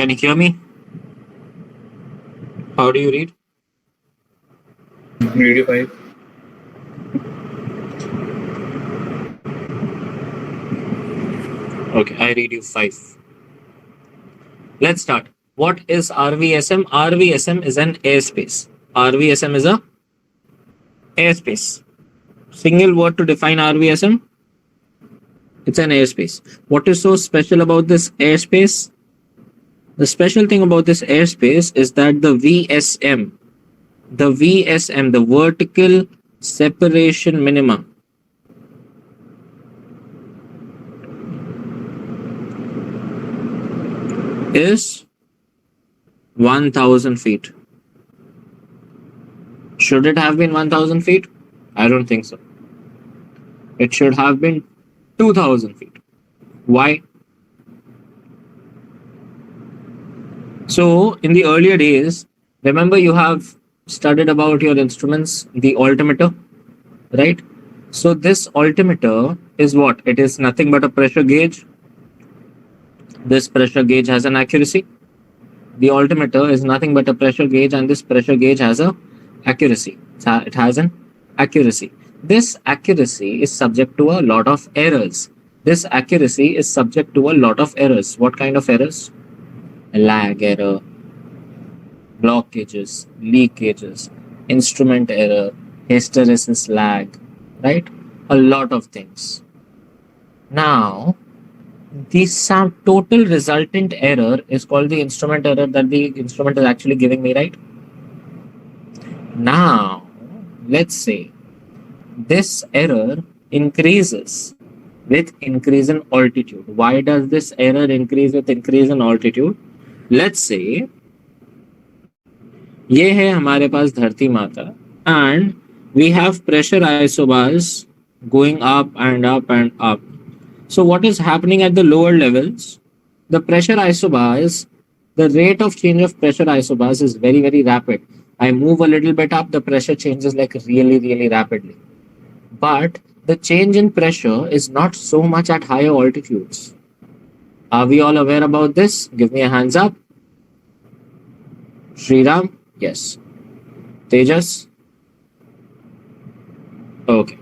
Can you hear me? How do you read? Radio 5. Okay, I read you 5. Let's start. What is RVSM? RVSM is an airspace. RVSM is a airspace. Single word to define RVSM. It's an airspace. What is so special about this airspace? The special thing about this airspace is that the VSM, the vertical separation minimum, is 1000 feet. Should it have been 1000 feet? I don't think so. It should have been 2000 feet. Why? So, in the earlier days, remember you have studied about your instruments, the altimeter, right? So, this altimeter is what? It is nothing but a pressure gauge. This pressure gauge has an accuracy. The altimeter is nothing but a pressure gauge, and this pressure gauge has a accuracy. It has an accuracy. This accuracy is subject to a lot of errors. This accuracy is subject to a lot of errors. What kind of errors? Lag error, blockages, leakages, instrument error, hysteresis lag, right? A lot of things. Now, the sum total resultant error is called the instrument error that the instrument is actually giving me, right? Now, let's say this error increases with increase in altitude. Why does this error increase with increase in altitude? Let's say ये है हमारे पास धरती माता and we have pressure isobars going up and up and up. So what is happening at the lower levels? The pressure isobars, the rate of change of pressure isobars is very, very rapid. I move a little bit up, the pressure changes like really, really rapidly. But the change in pressure is not so much at higher altitudes. Are we all aware about this? Give me a hands up. Sriram? Yes. Tejas? Okay,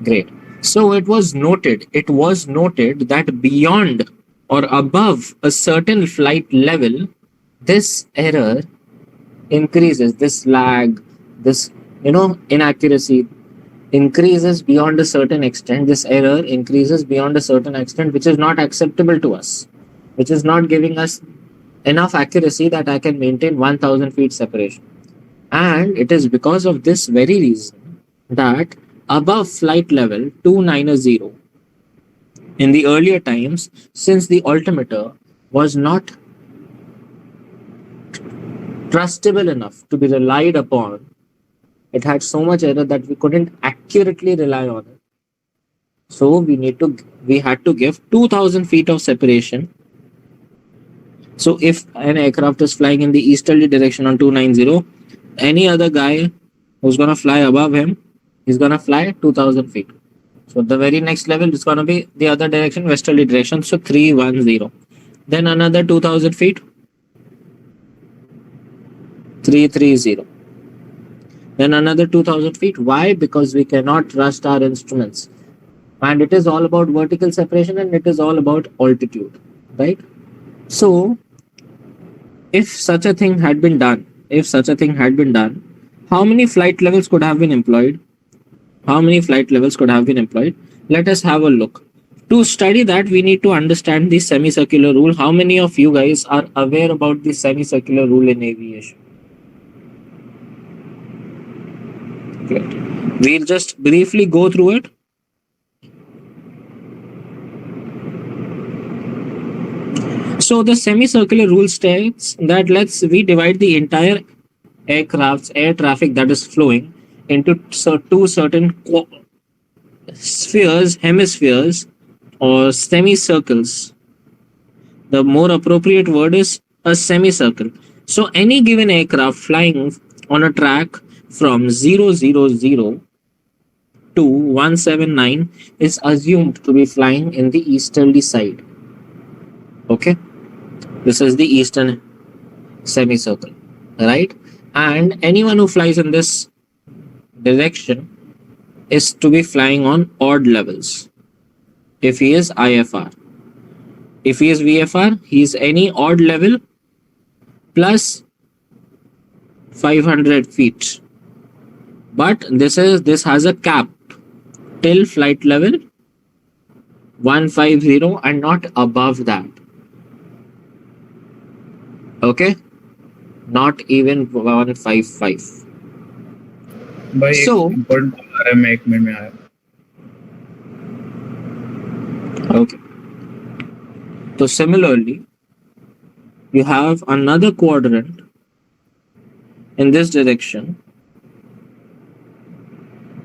great. So it was noted that beyond or above a certain flight level, this error increases, this lag, this inaccuracy increases beyond a certain extent. This error increases beyond a certain extent, which is not acceptable to us, which is not giving us enough accuracy that I can maintain 1000 feet separation. And it is because of this very reason that above flight level 290, in the earlier times, since the altimeter was not trustable enough to be relied upon, it had so much error that we couldn't accurately rely on it. So we had to give 2000 feet of separation. So if an aircraft is flying in the easterly direction on 290, any other guy who's going to fly above him, he's going to fly 2000 feet. So the very next level is going to be the other direction, westerly direction. So 310. Then another 2000 feet, 330. Then another 2000 feet. Why? Because we cannot trust our instruments. And it is all about vertical separation and it is all about altitude, right? So if such a thing had been done, how many flight levels could have been employed? Let us have a look. To study that, we need to understand the semicircular rule. How many of you guys are aware about the semicircular rule in aviation? Great. We'll just briefly go through it. So the semicircular rule states that we divide the entire air traffic that is flowing into two certain hemispheres or semicircles. The more appropriate word is a semicircle. So any given aircraft flying on a track from 000 to 179 is assumed to be flying in the easterly side. Okay, this is the eastern semicircle, right? And anyone who flies in this direction is to be flying on odd levels if he is IFR. If he is VFR, he is any odd level plus 500 feet. But this has a cap till flight level 150 and not above that. Okay? Not even 155. भाई So, एक important call आ रहा है, मैं 1 minute में आया. okay. So similarly, you have another quadrant in this direction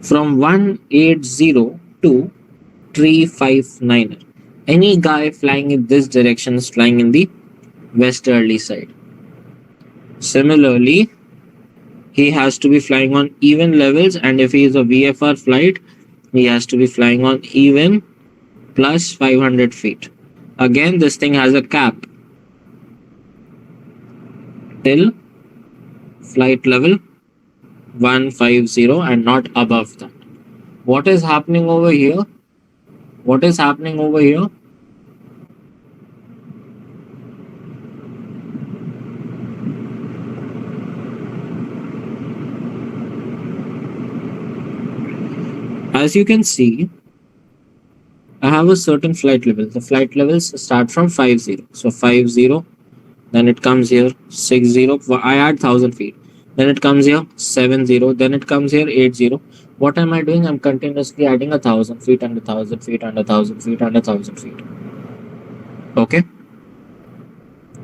from 180 to 359. Any guy flying in this direction is flying in the westerly side. Similarly, he has to be flying on even levels, and if he is a VFR flight, he has to be flying on even plus 500 feet. Again, this thing has a cap till flight level 150 and not above that. What is happening over here? What is happening over here? As you can see, I have a certain flight level. The flight levels start from 50. So 50, then it comes here 60. I add 1000 feet. Then it comes here 70. Then it comes here 80. What am I doing? I'm continuously adding 1000 feet and 1000 feet and 1000 feet and 1000 feet. Okay?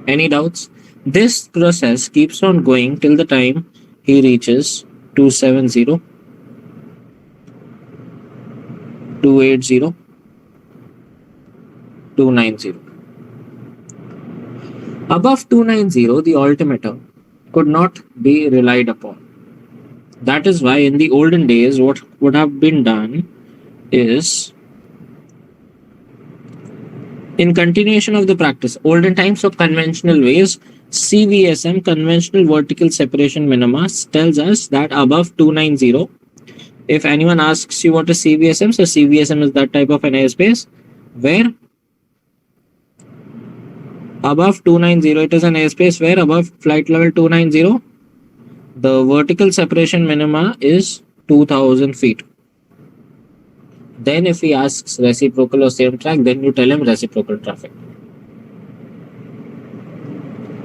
Any doubts? This process keeps on going till the time he reaches 270, 280, 290. Above 290, the altimeter could not be relied upon. That is why in the olden days, what would have been done is, in continuation of the practice, olden times of conventional ways, CVSM, conventional vertical separation minima, tells us that above 290, if anyone asks you what is CVSM, so CVSM is that type of an airspace where above 290, it is an airspace where above flight level 290, the vertical separation minima is 2000 feet. Then if he asks reciprocal or same track, then you tell him reciprocal traffic.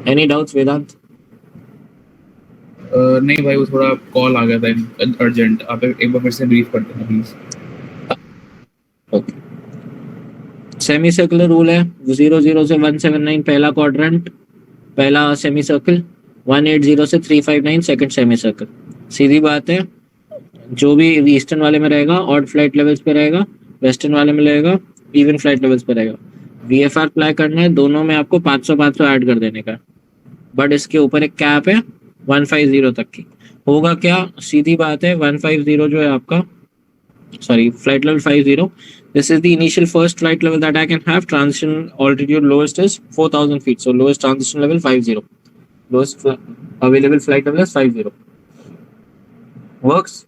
Any doubts, Vedant? नहीं भाई, वो थोड़ा call आ गया था urgent. आप एक बार फिर से ब्रीफ कर देना please. Okay. Semi circular rule है 00 से 179 पहला क्वाड्रेंट, पहला सेमी सर्कल, 180 से 359 सेकंड सेमी सर्कल. सीधी बात है, जो भी ईस्टर्न वाले में रहेगा ऑड फ्लाइट लेवल्स पे रहेगा, वेस्टर्न वाले में रहेगा इवन फ्लाइट लेवल्स पे रहेगा. VFR अप्लाई करना है, दोनों में आपको 500 ऐड कर देने का. बट इसके ऊपर एक कैप है 150 तक की. होगा क्या? सीधी बात है, 150 जो है आपका, sorry, flight level 50, this is the initial first flight level that I can have. Transition altitude lowest is 4000 feet, so lowest transition level 50, lowest available flight level is 50. Works.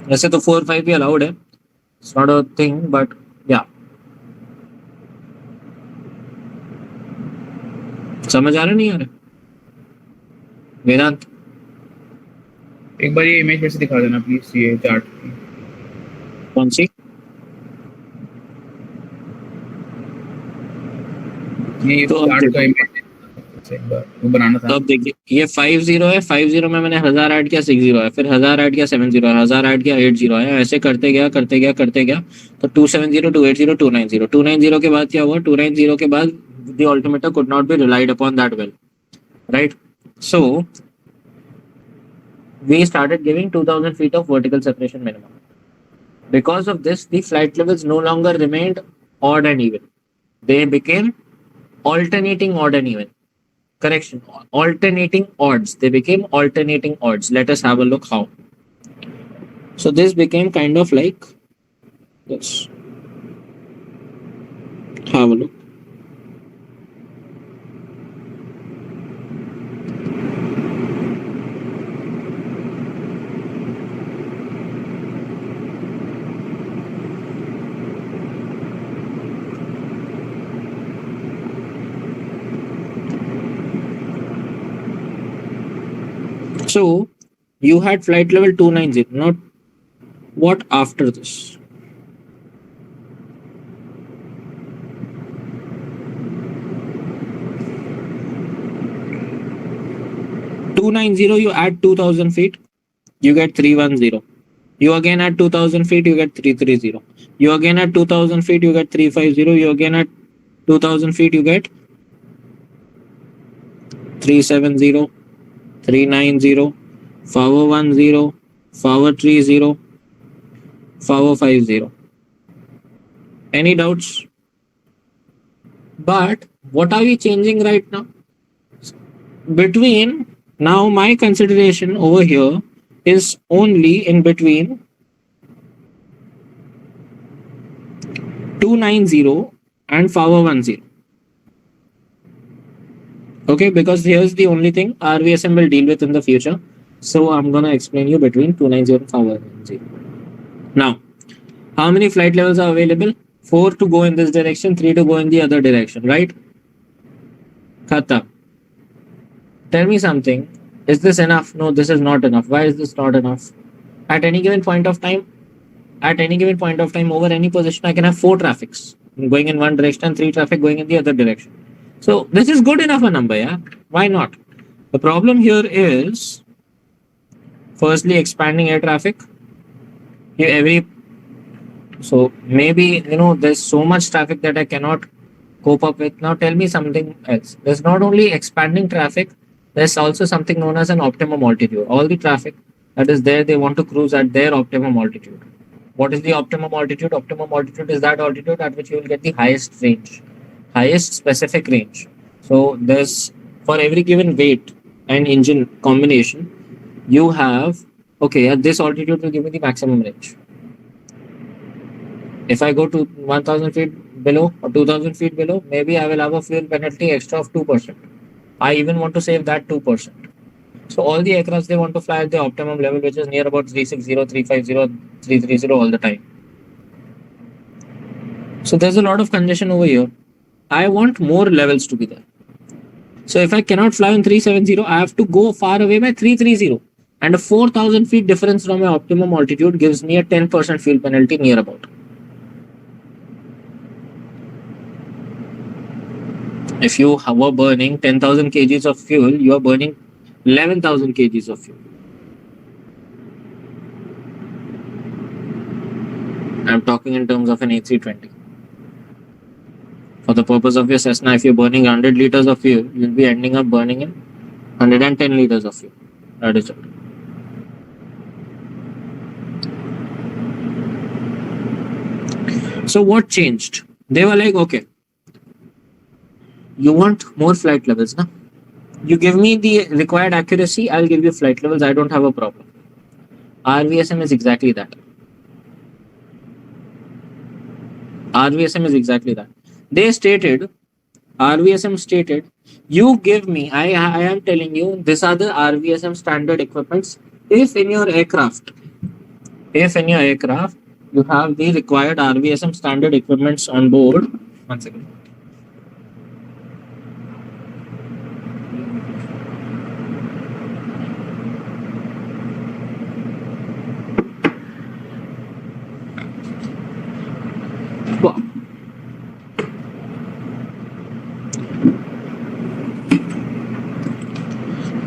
वैसे तो 4 5 भी allowed है, it's not a thing, but yeah. समझ आ रहा नहीं आ रहा वेदांत? एक बार ये इमेज फिर से दिखा देना प्लीज, ये चार्ट की. कौन सी? ये तो चार्ट का इमेज एक बार वो बनाना था. तो अब देखिए, ये 50 है, 50 में मैंने 1000 ऐड किया 60 है, फिर 1000 ऐड किया 70 है, 1000 ऐड किया 80 है, ऐसे करते गया तो 270, 280, 290. 290 के बाद क्या हुआ? 290 के बाद the altimeter could not be relied upon that well, right? So we started giving 2000 feet of vertical separation minimum. Because of this, the flight levels no longer remained odd and even. They became alternating odd and even. Correction, alternating odds. They became alternating odds. Let us have a look how. So this became kind of like, let's have a look. So you had flight level 290. Now, what after this? Two nine zero. You add 2,000 feet, you get 310. You again add 2,000 feet, you get 330. You again add 2,000 feet, you get 350. You again add 2,000 feet, you get 370, 390, forward 10, forward 30, forward 50. Any doubts? But what are we changing right now? Between now, my consideration over here is only in between 290 and forward 10. Okay, because here's the only thing RVSM will deal with in the future. So I'm gonna explain you between 290 and forward 10. Now, how many flight levels are available? 4 to go in this direction, 3 to go in the other direction, right? Khata. Tell me something. Is this enough? No, this is not enough. Why is this not enough? At any given point of time, over any position, I can have 4 traffics going in one direction and 3 traffic going in the other direction. So this is good enough a number, yeah? Why not? The problem here is firstly expanding air traffic. So maybe there's so much traffic that I cannot cope up with. Now tell me something else. There's not only expanding traffic, there's also something known as an optimum altitude. All the traffic that is there, they want to cruise at their optimum altitude. What is the optimum altitude? Optimum altitude is that altitude at which you will get the highest range, highest specific range. So there's, for every given weight and engine combination, you have, okay, at this altitude will give me the maximum range. If I go to 1,000 feet below or 2,000 feet below, maybe I will have a fuel penalty extra of 2%. I even want to save that 2%. So all the aircrafts, they want to fly at the optimum level, which is near about 360, 350, 330 all the time. So there's a lot of congestion over here. I want more levels to be there. So if I cannot fly on 370, I have to go far away by 330. And a 4,000 feet difference from my optimum altitude gives me a 10% fuel penalty near about. If you were burning 10,000 kgs of fuel, you are burning 11,000 kgs of fuel. I'm talking in terms of an A320. For the purpose of your Cessna, if you're burning 100 liters of fuel, you'll be ending up burning in 110 liters of fuel. That is it. So what changed? They were like, okay, you want more flight levels, na? You give me the required accuracy, I'll give you flight levels. I don't have a problem. RVSM is exactly that. RVSM is exactly that. They stated, RVSM stated, you give me, I am telling you, these are the RVSM standard equipments. If in your aircraft, you have the required RVSM standard equipments on board. One second. Wow.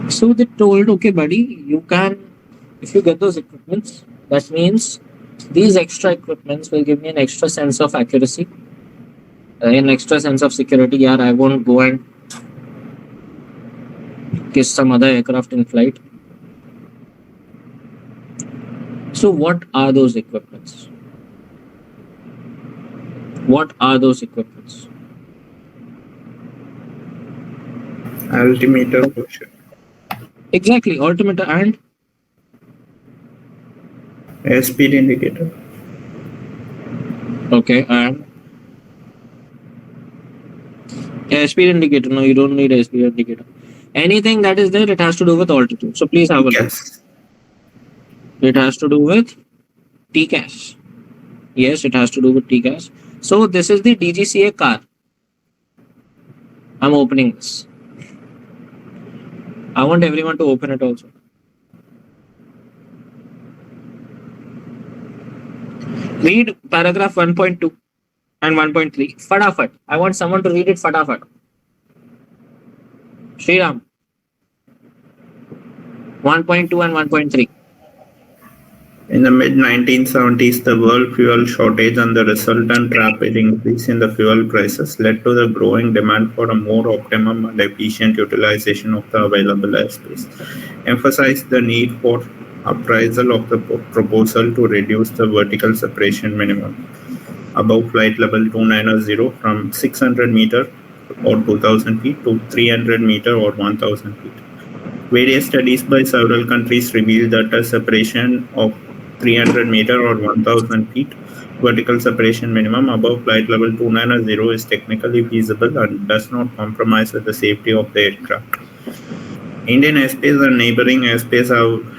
So they told, okay, buddy, you can, if you get those equipments, that means these extra equipments will give me an extra sense of accuracy, an extra sense of security. Yeah, I won't go and kiss some other aircraft in flight. So what are those equipments? What are those equipments? Altimeter pressure. Exactly, altimeter and Airspeed indicator. okay, and airspeed indicator. No, you don't need airspeed indicator. Anything that is there, it has to do with altitude. So please have a look. Yes. It has to do with TCAS. Yes, it has to do with TCAS. So this is the DGCA car. I'm opening this. I want everyone to open it also. Read paragraph 1.2 and 1.3. Fatafat. I want someone to read it fatafat. Sriram. 1.2 and 1.3. In the mid 1970s, the world fuel shortage and the resultant rapid increase in the fuel prices led to the growing demand for a more optimum and efficient utilization of the available airspace, emphasized the need for appraisal of the proposal to reduce the vertical separation minimum above flight level 290 from 600 meter or 2000 feet to 300 meter or 1000 feet. Various studies by several countries reveal that a separation of 300 meter or 1000 feet vertical separation minimum above flight level 290 is technically feasible and does not compromise with the safety of the aircraft. Indian airspace and neighboring airspace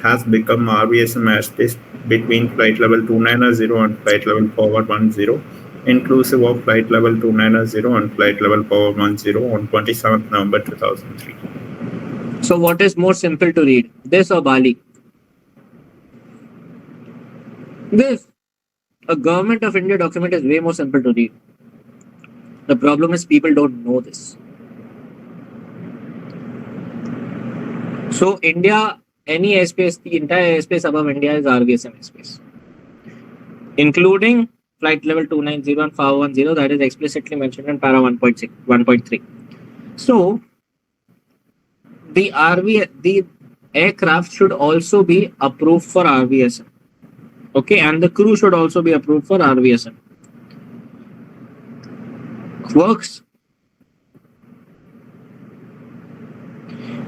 has become RVSM airspace between flight level 290 and flight level forward 10, inclusive of flight level 290 and flight level forward 10 on 27th November 2003. So what is more simple to read? This or Bali? This. A Government of India document is way more simple to read. The problem is people don't know this. So India, any airspace, the entire airspace above India is RVSM airspace, including flight level 290 and FAR 10 that is explicitly mentioned in para 1.6, 1.3. So the aircraft should also be approved for RVSM. Okay, and the crew should also be approved for RVSM. Works.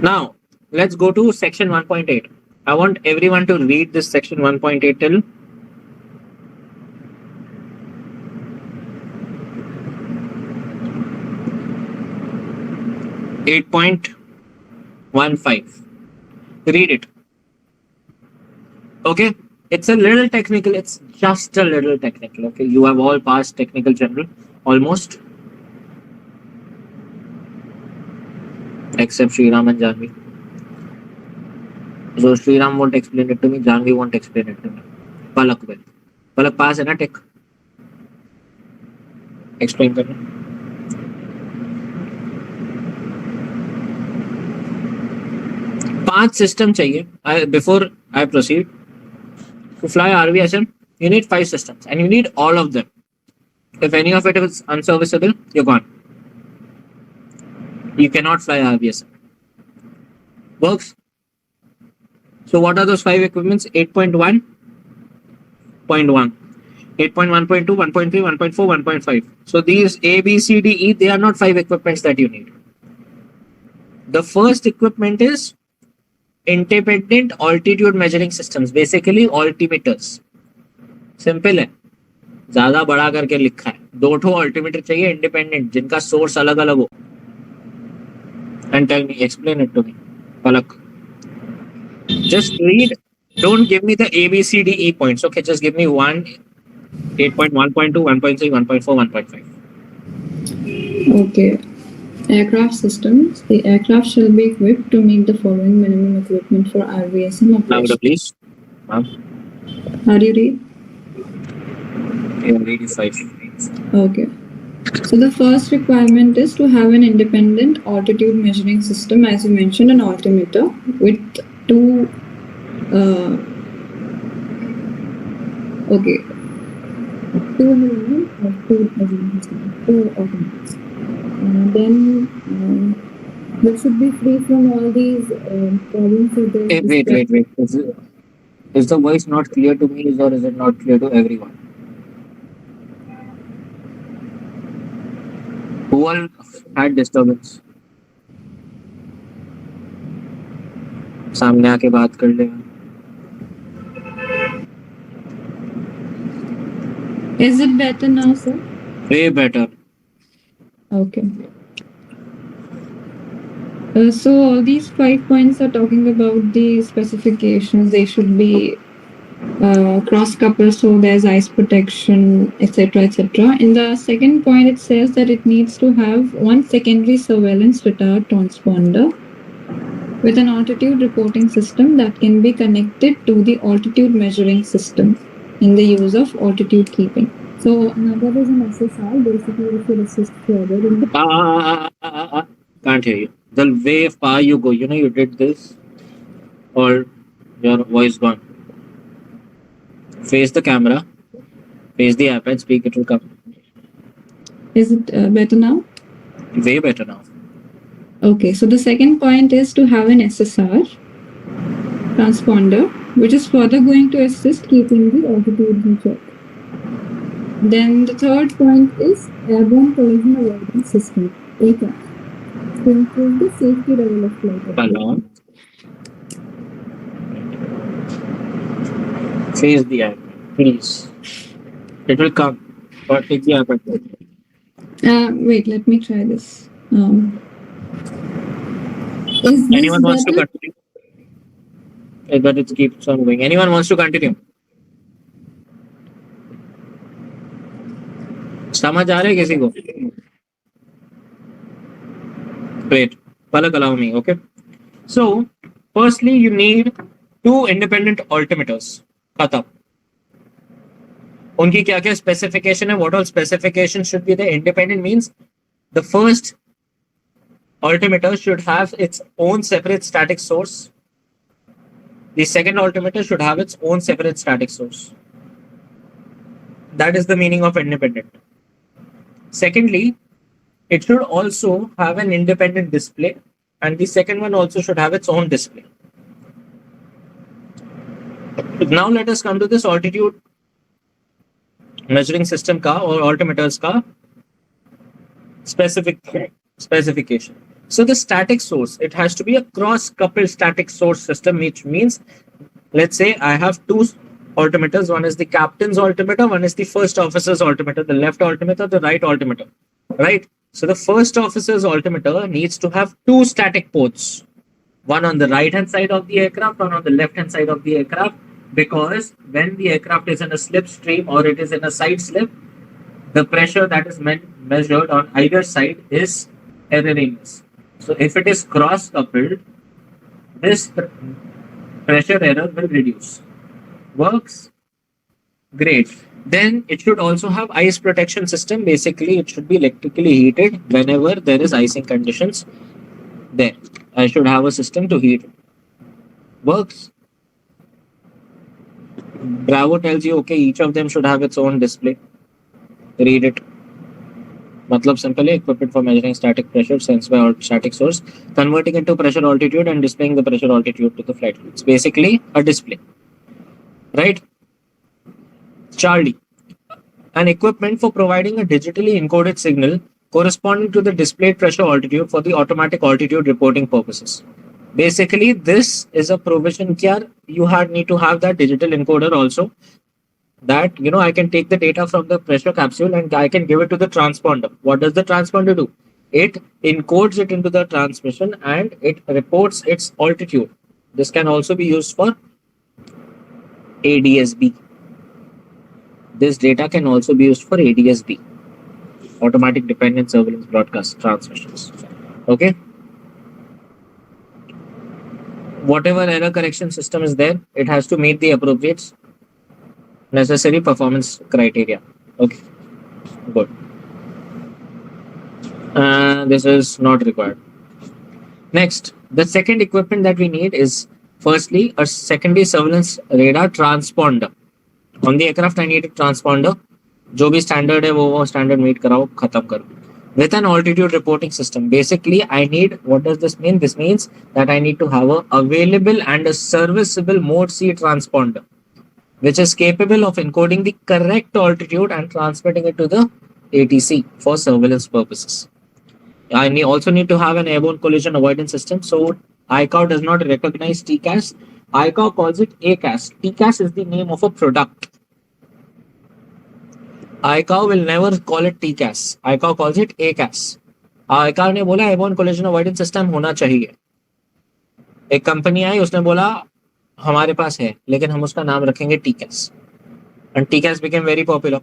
Now, let's go to section 1.8. I want everyone to read this section 1.8 till 8.15. Read it. Okay, it's a little technical. It's just a little technical. Okay, you have all passed technical general almost, except Sriram and Janvi. So Sriram won't explain it to me. Janvi won't explain it to me. Palak will. Palak pass है ना tech. Explain करना. पांच system चाहिए. Before I proceed, to fly RVSM, you need 5 systems and you need all of them. If any of it is unserviceable, you're gone. You cannot fly RVSM. Works? So what are those 5 equipments? 8.1.1, 8.1.2, 1.3, 1.4, 1.5. So these A, B, C, D, E, they are not 5 equipments that you need. The first equipment is independent altitude measuring systems, basically altimeters. Simple है, ज्यादा बड़ा करके लिखा है. 2 ठो altimeter चाहिए independent जिनका source अलग अलग हो. And tell me, explain it to me, Palak. Just read. Don't give me the A, B, C, D, E points. Okay, just give me 1, 8.1.2, 1.3, 1.4, 1.5. Okay. Aircraft systems. The aircraft shall be equipped to meet the following minimum equipment for RVSM Louder, operation. please. How do you read? Yeah, read it 5. Okay. So the first requirement is to have an independent altitude measuring system, as you mentioned, an altimeter with 2 measurements or 2 measuring systems, 2 altimeters. Then this should be free from all these problems with the Wait. Is the voice not clear to me or is it not clear to everyone? Who all had disturbance? सामने आके बात कर लेगा. Is it better now, sir? Way better. Okay. So all these 5 points are talking about the specifications. They should be cross coupled, so there's ice protection, etc., etc. In the second point, it says that it needs to have 1 secondary surveillance radar transponder with an altitude reporting system that can be connected to the altitude measuring system in the use of altitude keeping. So another is an SSR. Basically, we should assist further in Can't hear you. The way far you go, you did this, or your voice gone. Face the camera, face the iPad, speak, it will come. Is it better now? Way better now. Okay, so the second point is to have an SSR transponder, which is further going to assist keeping the altitude in check. Then the third point is airborne collision avoidance system, ACAS, to improve the safety level of flight. Hello. Face the iPad, please. It will come. Or take the iPad. Wait, let me try this. Is this Anyone wants to better? continue? But it keeps on going. Anyone wants to continue? समझ आ रहा है किसी को? Great. Palak, allow me. Okay. So, firstly, you need two independent altimeters. Khatam. उनकी क्या क्या specification है? What all specifications should be there? Independent means the first altimeter should have its own separate static source. The second altimeter should have its own separate static source. That is the meaning of independent. Secondly, it should also have an independent display, and the second one also should have its own display. Now let us come to this altitude measuring system ka or altimeters ka specification. So the static source, it has to be a cross-coupled static source system, which means, let's say I have two altimeters. One is the captain's altimeter, one is the first officer's altimeter, the left altimeter, the right altimeter, right? So the first officer's altimeter needs to have two static ports, one on the right-hand side of the aircraft, one on the left-hand side of the aircraft, because when the aircraft is in a slipstream or it is in a side slip, the pressure that is measured on either side is erroneous. So if it is cross-coupled, this pressure error will reduce. Works? Great. Then it should also have ice protection system. Basically, it should be electrically heated whenever there is icing conditions there. I should have a system to heat it. Works? Bravo tells you, okay, each of them should have its own display. Read it. Matlab simple hai, equipment for measuring static pressure sensed by static source, converting it to pressure altitude and displaying the pressure altitude to the flight. It's basically a display. Right? Charlie. An equipment for providing a digitally encoded signal corresponding to the displayed pressure altitude for the automatic altitude reporting purposes. Basically, this is a provision here. You need to have that digital encoder also. That, I can take the data from the pressure capsule and I can give it to the transponder. What does the transponder do? It encodes it into the transmission and it reports its altitude. This can also be used for ADSB. This data can also be used for ADSB, automatic dependent surveillance broadcast transmissions. Okay. Whatever error correction system is there, it has to meet the appropriate necessary performance criteria. Okay, good. This is not required. Next, the second equipment that we need is firstly a secondary surveillance radar transponder. On the aircraft, I need a transponder. जो भी standard है वो standard meet कराओ, खत्म करो. With an altitude reporting system, basically I need, what does this mean? This means that I need to have a available and a serviceable mode C transponder, which is capable of encoding the correct altitude and transmitting it to the ATC for surveillance purposes. I also need to have an airborne collision avoidance system. So ICAO does not recognize TCAS. ICAO calls it ACAS. TCAS is the name of a product. ICAO will never call it TCAS. ICAO calls it ACAS. ICAO ने बोला airborne collision avoidance system होना चाहिए. एक company आई, उसने बोला हमारे पास है, लेकिन हम उसका नाम रखेंगे TCAS. And TCAS became very popular.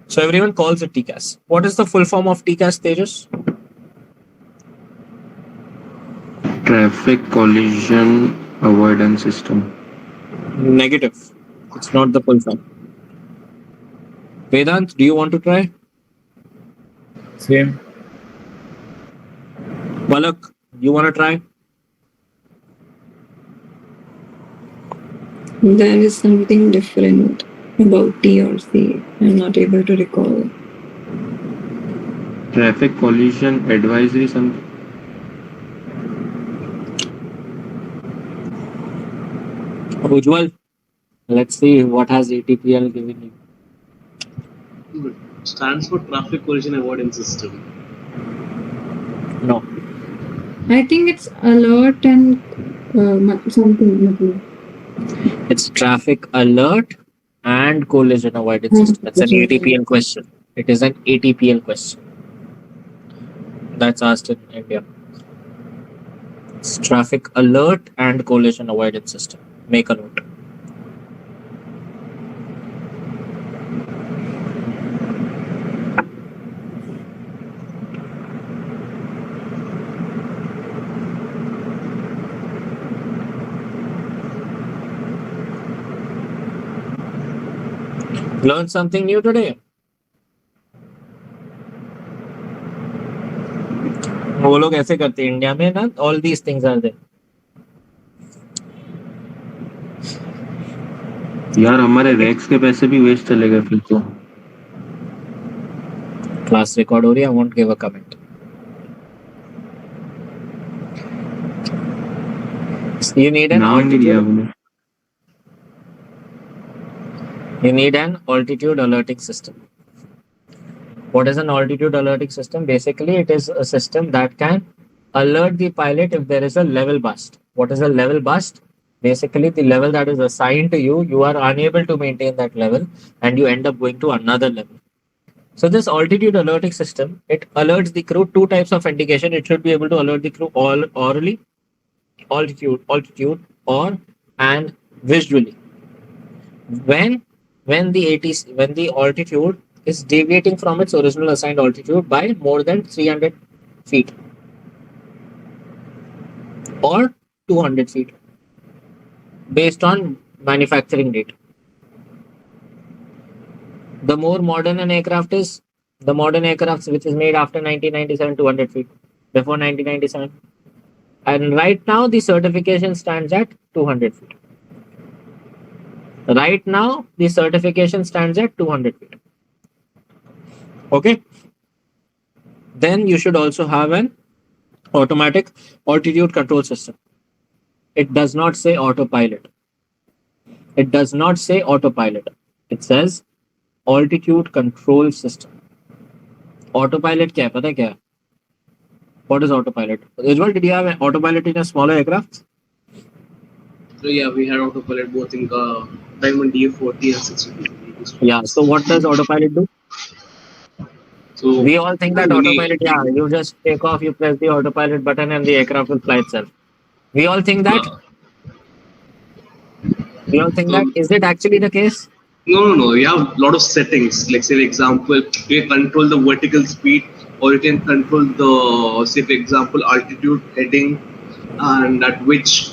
So everyone calls it TCAS. What is the full form of TCAS, Tejas? Traffic collision avoidance system. Negative. It's not the full form. Vedant, do you want to try? Same. Balak, you want to try? There is something different about T or C. I'm not able to recall. Traffic collision advisory something. Ujjwal, let's see what has ATPL given you. Good. Stands for Traffic Collision Avoidance System. No. I think it's alert and something. It's traffic alert and collision avoidance system. It's an ATPL question. It is an ATPL question. That's asked in India. It's traffic alert and collision avoidance system. Make a note. Learn something new today. वो लोग ऐसे करते हैं India में ना, all these things are there. यार हमारे racks के पैसे भी वेस्ट चले गए फिर तो. Class record हो रही है, I won't give a comment. You need an नाम नहीं लिया altitude. हमने. You need an altitude alerting system. What is an altitude alerting system? Basically, it is a system that can alert the pilot if there is a level bust. What is a level bust? Basically, the level that is assigned to you, you are unable to maintain that level and you end up going to another level. So this altitude alerting system, it alerts the crew two types of indication. It should be able to alert the crew all orally, altitude, or and visually. When the altitude is deviating from its original assigned altitude by more than 300 feet or 200 feet based on manufacturing date. The more modern an aircraft is, the modern aircraft which is made after 1997, 200 feet, before 1997. And right now the certification stands at 200 feet. Right now the certification stands at 200 feet. Okay. Then you should also have an automatic altitude control system. It does not say autopilot. It does not say autopilot. It says altitude control system. Autopilot क्या है? पता है क्या है? What is autopilot? Ujjwal, did you have an autopilot in a smaller aircraft? So yeah, we had autopilot both in the Diamond DA40 and 650. Yeah. So what does autopilot do? So We all think that only- autopilot, yeah, you just take off, you press the autopilot button and the aircraft will fly itself. We all think that. We all think that. Is it actually the case? No. You have a lot of settings. Like say, for example, you can control the vertical speed, or you can control the, say, for example, altitude, heading, and at which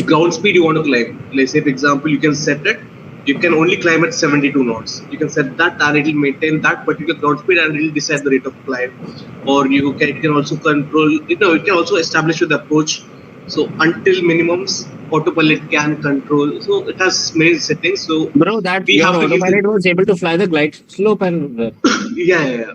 ground speed you want to climb. Like say, for example, you can set it. You can only climb at 72 knots. You can set that, and it will maintain that particular ground speed, and it will decide the rate of climb. Or you can also control. You can also establish your approach. So until minimums, autopilot can control. So it has many settings. So Bro, that we your have to give autopilot was able to fly the glide slope and yeah.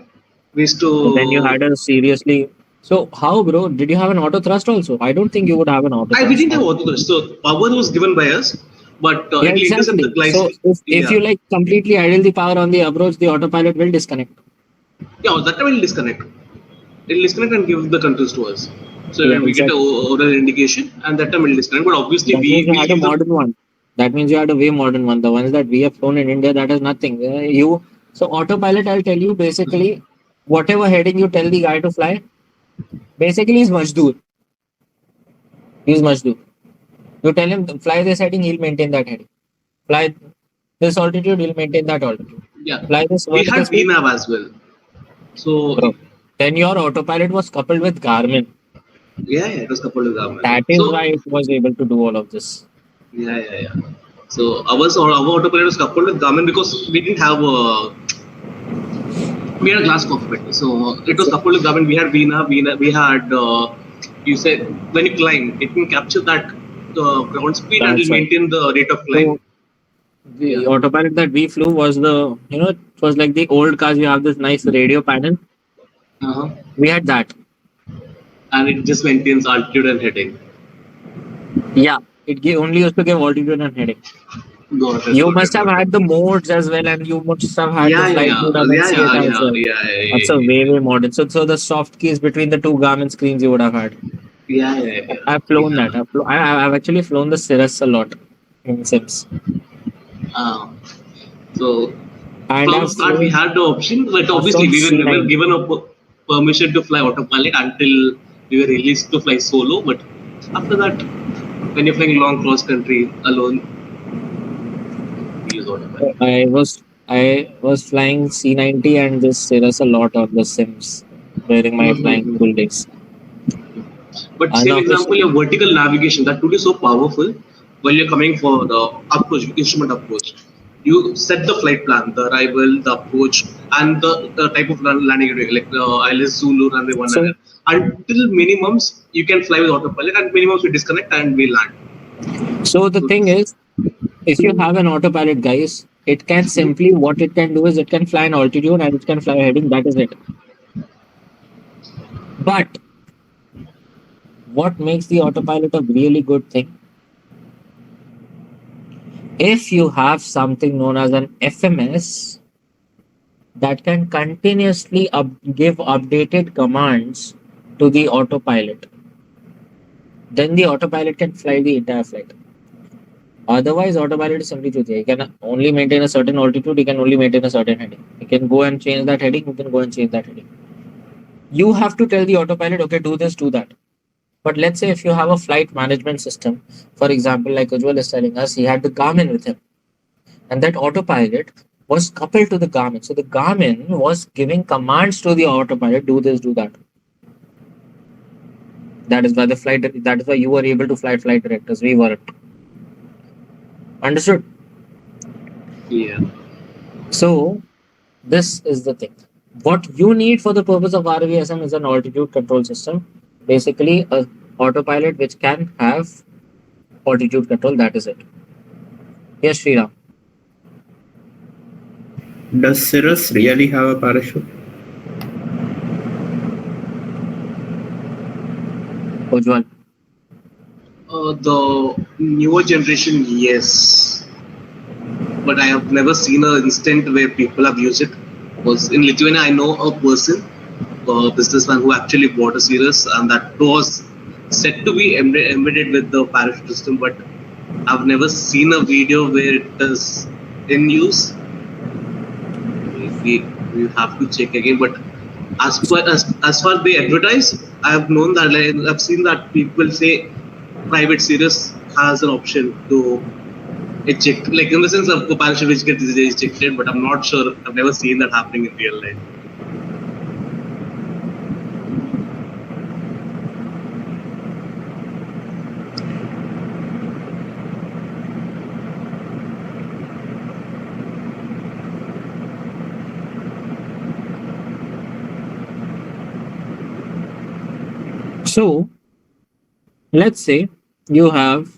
We used to. then you had a seriously. So how, bro? Did you have an auto thrust also? I don't think you would have an auto We thrust. didn't have auto thrust. So power was given by us, but Yeah, it will intercept exactly. the glide. So if you like completely idle the power on the approach, the autopilot will disconnect. Yeah, that time it will disconnect. It will disconnect and give the controls to us. So Yeah, we get a oral indication, and that time it will disconnect. But obviously That means you we had a leave the modern one. That means you had a way modern one. The ones that we have flown in India, that is nothing. So autopilot, I'll tell you basically, whatever heading you tell the guy to fly, basically he's Majdoor. He's Majdoor. You tell him fly this heading, he'll maintain that heading. Fly this altitude, he'll maintain that altitude. yeah. Fly this We vertical had speed. VNAV as well. So Bro, then your autopilot was coupled with Garmin. yeah, it was coupled with Garmin. That is So why it was able to do all of this. yeah. So our autopilot was coupled with Garmin because we didn't have we had a glass cockpit. So it was coupled with Garmin. We had Veena, we had you said when you climb, it can capture that ground speed and That's it'll right. maintain the rate of climb. So the autopilot that we flew was it was like the old cars. You have this nice radio panel. Uh-huh. We had that. And it just maintains altitude and heading. Yeah, only used to give altitude and heading. You must have had the modes as well, and you must have had the flight mode MNC as well. That's a way modern. So the soft keys between the two Garmin screens you would have had. Yeah. I've flown that. I've actually flown the Cirrus a lot in Sims. So And from I've start we flown, had the option, but I've obviously flown we were C9. given a permission to fly autopilot until we were released to fly solo. But after that, when you're flying long cross country alone, we use autopilot. I was flying C90 and this Cirrus a lot on the Sims during my flying school days. But same example, your vertical navigation that would be so powerful while you're coming for the approach, instrument approach. You set the flight plan, the arrival, the approach, and the type of landing you're doing, like ILS Zulu runway 1 So- until minimums you can fly with autopilot, and minimums we disconnect and we land. So the thing is, if you have an autopilot, guys, it can simply, what it can do is it can fly an altitude and it can fly a heading. That is it. But what makes the autopilot a really good thing? If you have something known as an FMS that can continuously give updated commands to the autopilot, then the autopilot can fly the entire flight. Otherwise, autopilot is simply truth. He can only maintain a certain altitude, he can only maintain a certain heading. He can go and change that heading, he can go and change that heading. You have to tell the autopilot, okay, do this, do that. But let's say if you have a flight management system, for example, like Ujjwal is telling us, he had the Garmin with him. And that autopilot was coupled to the Garmin. So the Garmin was giving commands to the autopilot, do this, do that. That is why you were able to fly flight directors. We weren't. Understood? Yeah. So this is the thing. What you need for the purpose of RVSM is an altitude control system. Basically, a autopilot which can have altitude control. That is it. Yes, Sriram. Does Cirrus really have a parachute? Ujjwal. The newer generation, yes, but I have never seen an instant where people have used it. Was in Lithuania, I know a person, a businessman who actually bought a Cirrus, and that was said to be embedded with the parachute system, but I've never seen a video where it is in use. We have to check again, but as far they advertise, I have known that, like, I've seen that people say private Cirrus has an option to eject, like in the sense of a parachute which gets ejected, but I'm not sure. I've never seen that happening in real life. So let's say you have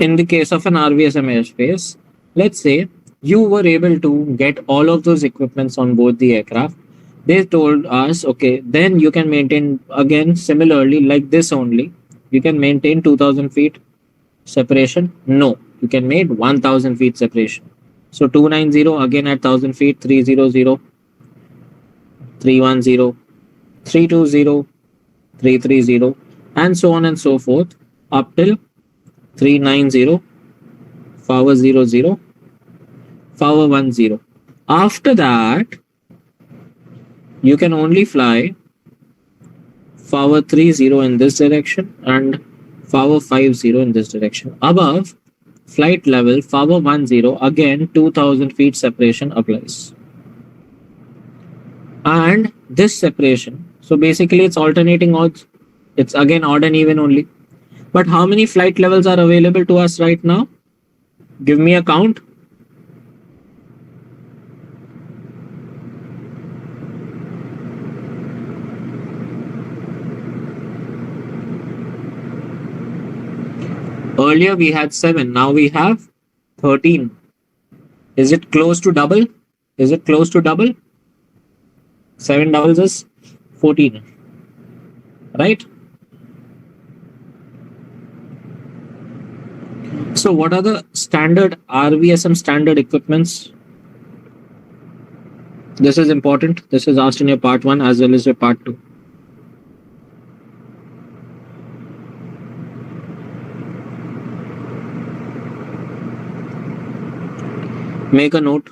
in the case of an RVSM airspace, let's say you were able to get all of those equipments on board the aircraft. They told us, okay, then you can maintain again similarly like this only. You can maintain 2000 feet separation. No, you can make 1000 feet separation. So 290 again at 1000 feet, 300, 310, 320, 330, and so on and so forth up till 390, power 00, power 10. After that, you can only fly power 30 in this direction and power 50 in this direction. Above flight level power 10, again 2000 feet separation applies. And this separation, so basically it's alternating odds. It's again odd and even only. But how many flight levels are available to us right now? Give me a count. Earlier we had 7, now we have 13. Is it close to double? Is it close to double? 7 doubles is 14, right? So what are the standard RVSM standard equipments? This is important. This is asked in your part 1 as well as your part 2. Make a note.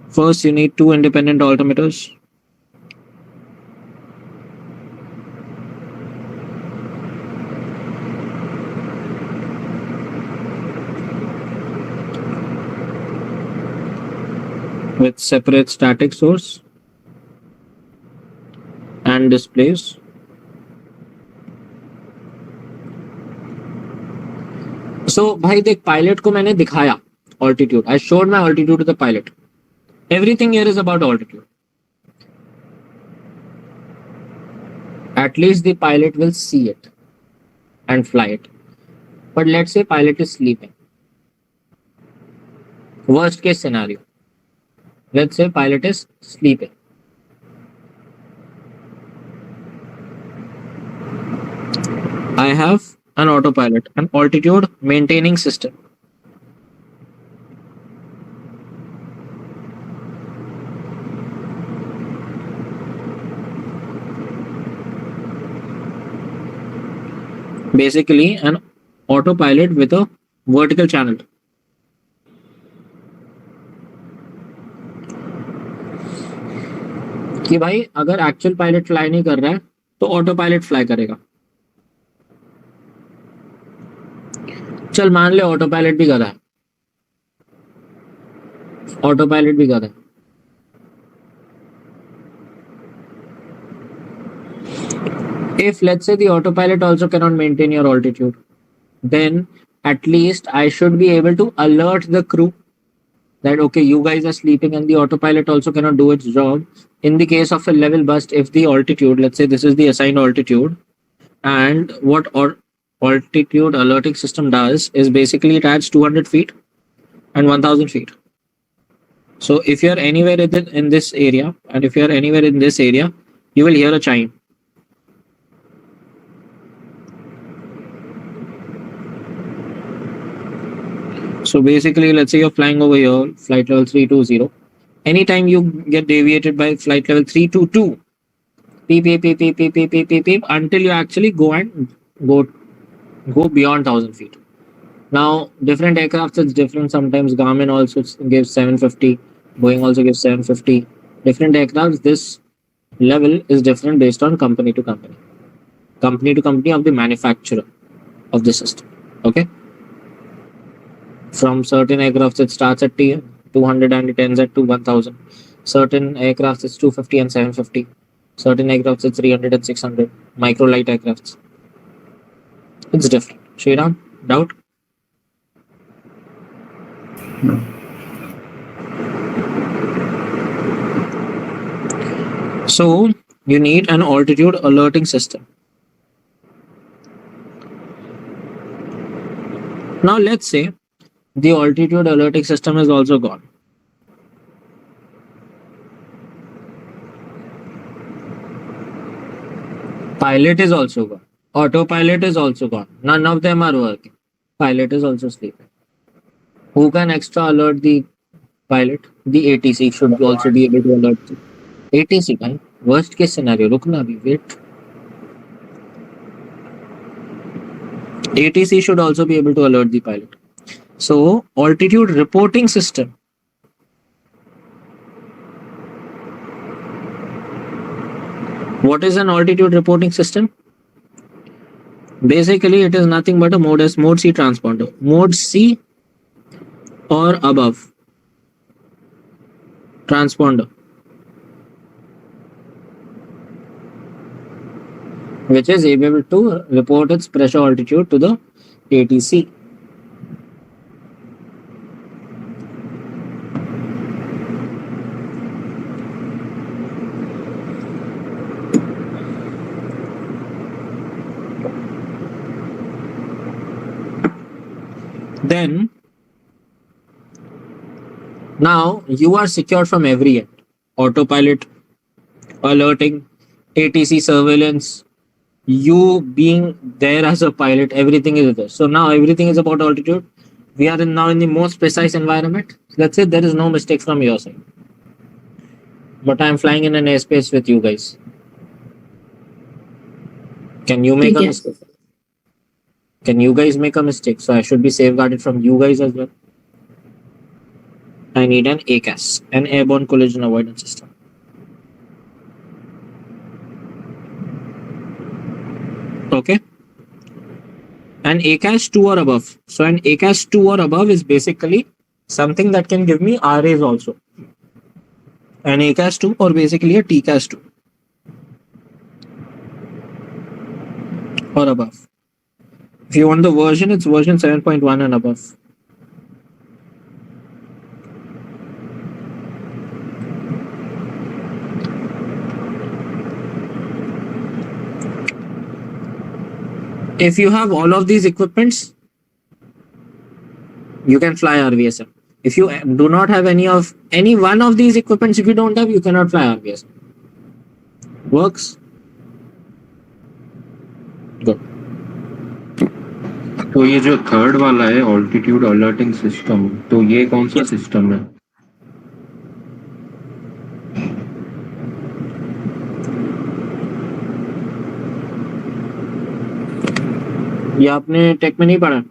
First, you need 2 independent altimeters. With separate static source and displays. So भाई देख pilot को मैंने दिखाया altitude. I showed my altitude to the pilot. Everything here is about altitude. At least the pilot will see it and fly it. But let's say pilot is sleeping. Worst case scenario. Let's say pilot is sleeping. I have an autopilot, an altitude maintaining system. Basically, an autopilot with a vertical channel. कि भाई अगर actual pilot fly नहीं कर रहा है तो auto pilot fly करेगा. चल मान ले ऑटो पायलट भी गधा है. ऑटो पायलट भी गधा है. If let's say the autopilot also cannot maintain your altitude, then at least I should be able to alert the crew that okay, you guys are sleeping, and the autopilot also cannot do its job. In the case of a level bust, if the altitude, let's say this is the assigned altitude, and what altitude alerting system does is basically it adds 200 feet and 1000 feet. So if you're anywhere in this area, and if you're anywhere in this area, you will hear a chime. So basically, let's say you're flying over here, flight level 320. Anytime you get deviated by flight level 322, beep, beep, beep, beep, beep, beep, beep, beep, beep, until you actually go beyond 1000 feet. Now, different aircrafts, it's different. Sometimes Garmin also gives 750, Boeing also gives 750. Different aircrafts, this level is different based on company to company of the manufacturer of the system. Okay. From certain aircrafts, it starts at 200 and it ends at 1000. Certain aircrafts, it's 250 and 750. Certain aircrafts, it's 300 and 600. Micro light aircrafts. It's different. Shriram, doubt? No. So, you need an altitude alerting system. Now, let's say the altitude alerting system is also gone. Pilot is also gone. Autopilot is also gone. None of them are working. Pilot is also sleeping. Who can extra alert the pilot? The ATC should also be able to alert the ATC. Bhai. Worst case scenario. Rukna bhi, wait. ATC should also be able to alert the pilot. So, altitude reporting system. What is an altitude reporting system? Basically, it is nothing but a mode C transponder. Mode C or above transponder. which is able to report its pressure altitude to the ATC. Then, now you are secured from every end. Autopilot, alerting, ATC surveillance, you being there as a pilot, everything is there. So now everything is about altitude. We are now in the most precise environment. Let's say there is no mistake from your side. But I am flying in an airspace with you guys. Can you make a Yes. mistake? Can you guys make a mistake? So I should be safeguarded from you guys as well. I need an ACAS, an airborne collision avoidance system. Okay. An ACAS 2 or above. So an ACAS 2 or above is basically something that can give me RAs also. An ACAS 2 or basically a TCAS 2 or above. If you want the version, it's version 7.1 and above. If you have all of these equipments, you can fly RVSM. If you do not have any one of these equipments, if you don't have, you cannot fly RVSM. Works? Good. तो ये जो third वाला है altitude alerting system, तो ये कौन सा system है? ये आपने टेक में नहीं पढ़ा?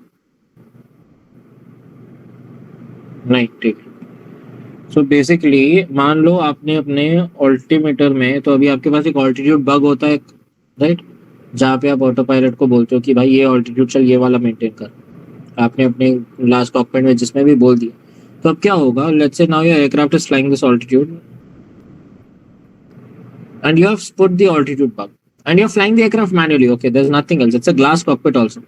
नहीं, ठीक है। सो बेसिकली मान लो आपने अपने ऑल्टीमीटर में, तो अभी आपके पास एक ऑल्टीट्यूड बग होता है, राइट, जहाँ पे आप ऑटो पायलट को बोलते हो कि भाई ये ऑल्टीट्यूड चल ये वाला मेंटेन कर। आपने अपने लास्ट कॉकपिट में जिसमें भी बोल दिया, तो अब क्या होगा? Let's say now your aircraft is flying this altitude and you have put the altitude bug and you're flying the aircraft manually. Okay, there's nothing else. It's a glass cockpit also.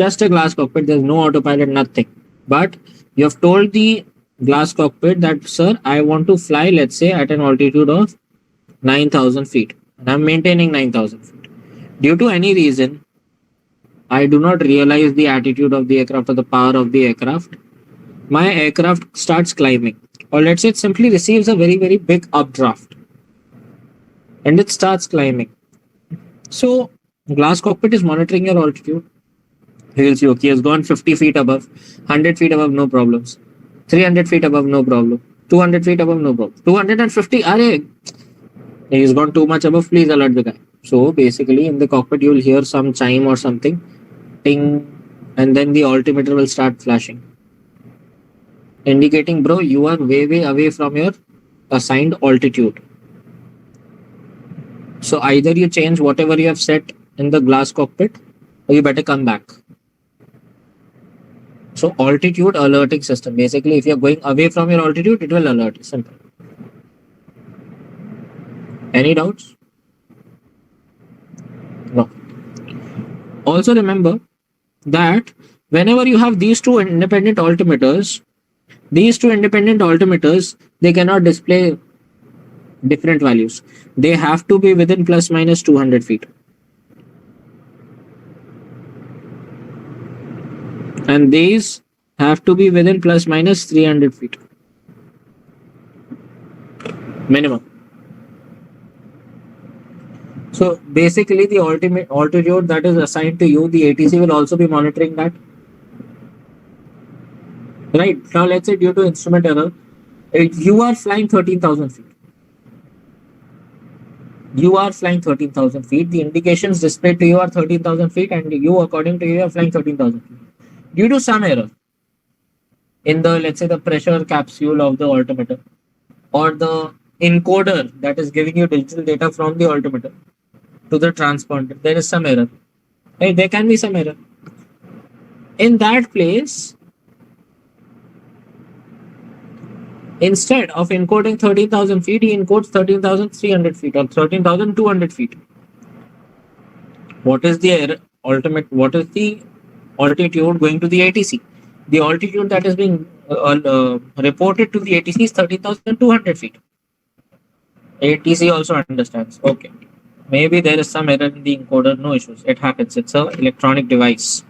Just a glass cockpit. There's no autopilot, nothing. But you have told the glass cockpit that, sir, I want to fly, let's say, at an altitude of 9,000 feet. And I'm maintaining 9,000 feet. Due to any reason, I do not realize the attitude of the aircraft or the power of the aircraft. My aircraft starts climbing. Or let's say it simply receives a very, very big updraft. And it starts climbing. So glass cockpit is monitoring your altitude. He will see, okay, he has gone 50 feet above, 100 feet above, no problems. 300 feet above, no problem. 200 feet above, no problem. 250, he's gone too much above, please alert the guy. So basically in the cockpit, you will hear some chime or something, ting, and then the altimeter will start flashing, indicating, bro, you are way, way away from your assigned altitude. So either you change whatever you have set in the glass cockpit, or you better come back. So altitude alerting system. Basically, if you're going away from your altitude, it will alert you. Simple. Any doubts? No. Also remember that whenever you have these two independent altimeters, they cannot display different values. They have to be within plus minus 200 feet. And these have to be within plus minus 300 feet. Minimum. So basically the ultimate altitude that is assigned to you, the ATC will also be monitoring that. Right. Now let's say due to instrument error, you are flying 13,000 feet. You are flying 13,000 feet. The indications displayed to you are 13,000 feet, and you, according to you, are flying 13,000 feet. Due to some error in the, let's say, the pressure capsule of the altimeter or the encoder that is giving you digital data from the altimeter to the transponder, there is some error. Right? There can be some error. In that place, instead of encoding 13,000 feet, he encodes 13,300 feet or 13,200 feet. What is the what is the altitude going to the ATC? The altitude that is being reported to the ATC is 13,200 feet. ATC also understands. Okay. Maybe there is some error in the encoder. No issues. It happens. It's a electronic device.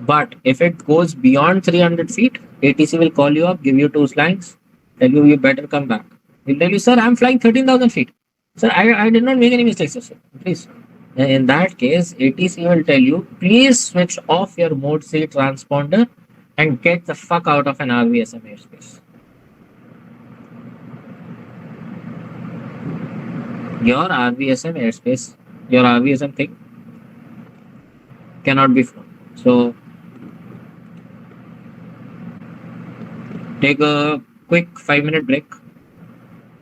But if it goes beyond 300 feet, ATC will call you up, give you 2 slangs, tell you better come back. He'll tell you, sir, I'm flying 13,000 feet. Sir, I did not make any mistakes, sir. Please. In that case, ATC will tell you, please switch off your mode C transponder and get the fuck out of an RVSM airspace. Your RVSM airspace, your RVSM thing cannot be flown. So take a quick 5-minute break.